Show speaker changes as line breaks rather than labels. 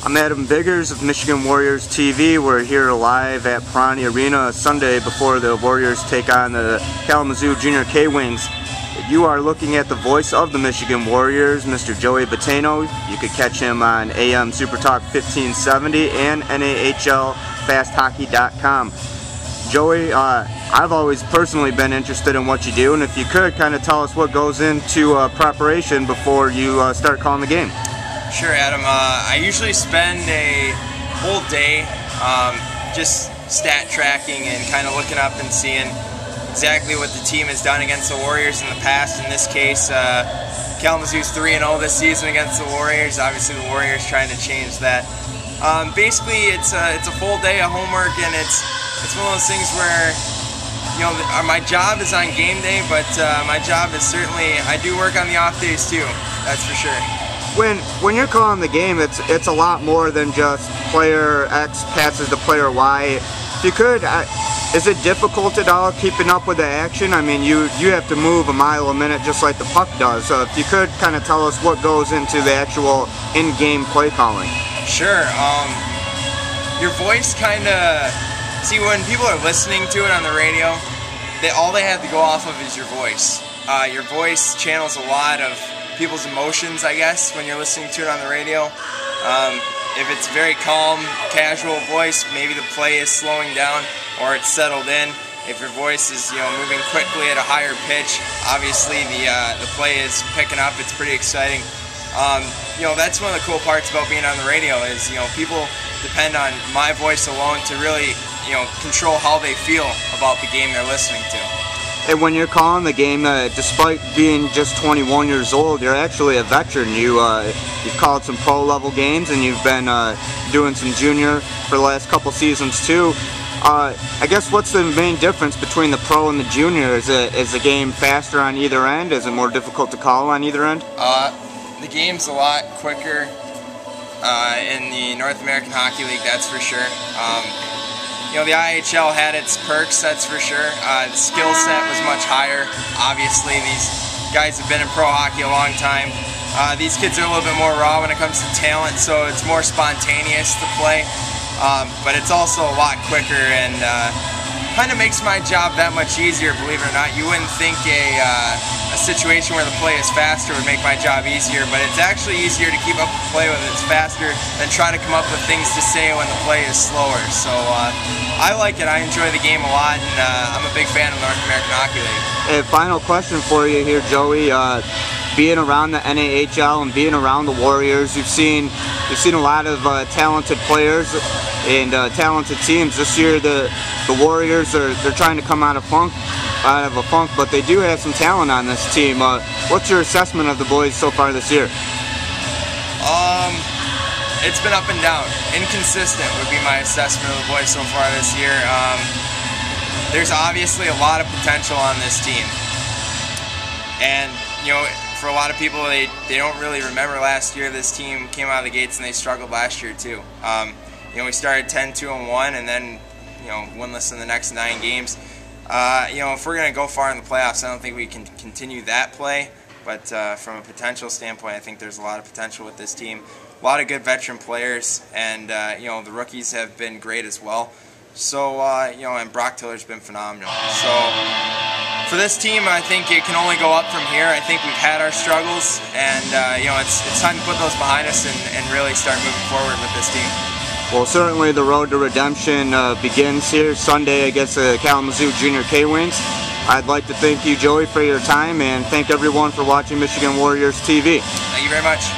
I'm Adam Biggers of Michigan Warriors TV. We're here live at Perani Arena Sunday before the Warriors take on the Kalamazoo Junior K-Wings. You are looking at the voice of the Michigan Warriors, Mr. Joey Battaino. You could catch him on AM Super Talk 1570 and NAHL Fast Hockey.com. Joey, I've always personally been interested in what you do, and if you could kind of tell us what goes into preparation before you start calling the game.
Sure, Adam. I usually spend a whole day just stat tracking and kind of looking up and seeing exactly what the team has done against the Warriors in the past. In this case, Kalamazoo's 3-0 this season against the Warriors. Obviously, the Warriors trying to change that. Basically, it's a full day of homework, and it's one of those things where, you know, my job is on game day, but my job is certainly, I do work on the off days too. That's for sure.
When you're calling the game, it's a lot more than just player X passes to player Y. If you could, is it difficult at all keeping up with the action? I mean, you have to move a mile a minute just like the puck does. So if you could kind of tell us what goes into the actual in-game play calling. Sure.
Your voice kind of, see, when people are listening to it on the radio, all they have to go off of is your voice. Your voice channels a lot of people's emotions, I guess, when you're listening to it on the radio. If it's very calm, casual voice, maybe the play is slowing down or it's settled in. If your voice is, you know, moving quickly at a higher pitch, obviously the play is picking up. It's pretty exciting. You know, that's one of the cool parts about being on the radio is, you know, people depend on my voice alone to really, you know, control how they feel about the game they're listening to.
And when you're calling the game, despite being just 21 years old, you're actually a veteran. You've called some pro-level games, and you've been doing some junior for the last couple seasons too. I guess what's the main difference between the pro and the junior? Is the game faster on either end? Is it more difficult to call on either end?
The game's a lot quicker in the North American Hockey League, that's for sure. You know, the IHL had its perks, that's for sure. The skill set was much higher. Obviously, these guys have been in pro hockey a long time. These kids are a little bit more raw when it comes to talent, so it's more spontaneous to play. But it's also a lot quicker and kind of makes my job that much easier, believe it or not. You wouldn't think a situation where the play is faster would make my job easier, but it's actually easier to keep up the play when it's faster than try to come up with things to say when the play is slower. So I like it. I enjoy the game a lot, and I'm a big fan of North American Hockey League.
A final question for you here, Joey. Being around the NAHL and being around the Warriors, you've seen a lot of talented players and talented teams. This year, the Warriors they're trying to come out of a funk, but they do have some talent on this team. What's your assessment of the boys so far this year?
It's been up and down. Inconsistent would be my assessment of the boys so far this year. There's obviously a lot of potential on this team, and you know, for a lot of people, they don't really remember last year. This team came out of the gates and they struggled last year too. You know, we started 10-2-1 and then, you know, winless in the next 9 games. You know, if we're going to go far in the playoffs, I don't think we can continue that play. But from a potential standpoint, I think there's a lot of potential with this team. A lot of good veteran players, and you know, the rookies have been great as well. So you know, and Brock Tiller's been phenomenal. So for this team, I think it can only go up from here. I think we've had our struggles, and you know, it's time to put those behind us and really start moving forward with this team.
Well, certainly the road to redemption begins here Sunday against the Kalamazoo Junior K-Wings. I'd like to thank you, Joey, for your time, and thank everyone for watching Michigan Warriors TV.
Thank you very much.